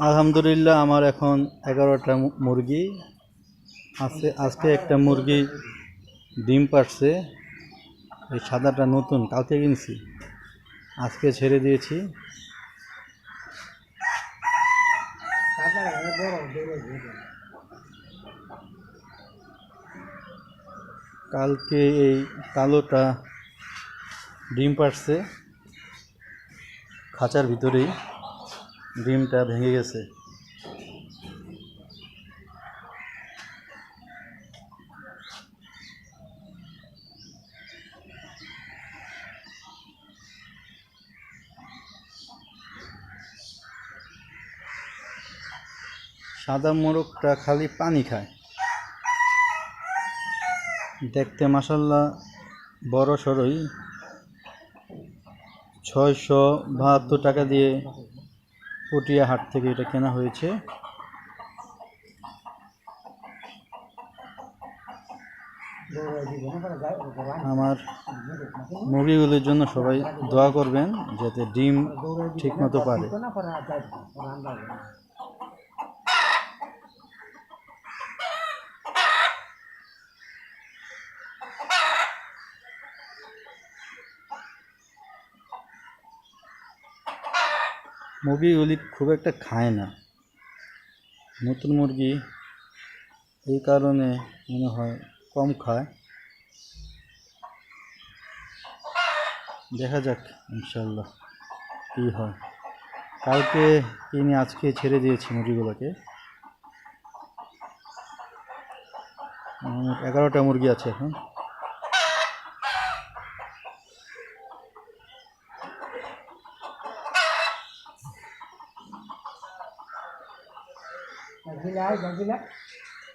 আলহামদুলিল্লাহ আমার এখন 11টা মুরগি আছে। আজকে একটা মুরগি ডিম পাড়ছে। এই সাদাটা নতুন, কালকে কিনছি, আজকে ছেড়ে দিয়েছি। কালকে এই কালোটা ডিম পাড়ছে, খাঁচার ভিতরেই ডিমটা ভেঙে গেছে। সাদা মোরগটা খালি পানি খায়, দেখতে মাশাল্লাহ বড় সড়ই। 672 টাকা দিয়ে পটিয়া হাট থেকে এটা কেনা হয়েছে। আমার মুরগিগুলির জন্য সবাই দোয়া করবেন যাতে ডিম ঠিকমতো পারে। মুরগিগুলি খুব একটা খায় না, নতুন মুরগি, এই কারণে মনে হয় কম খায়। দেখা যাক ইনশাল্লাহ কী হয়। কালকে কিনে আজকে ছেড়ে দিয়েছি মুরগিগুলোকে। 11টা মুরগি আছে এখন।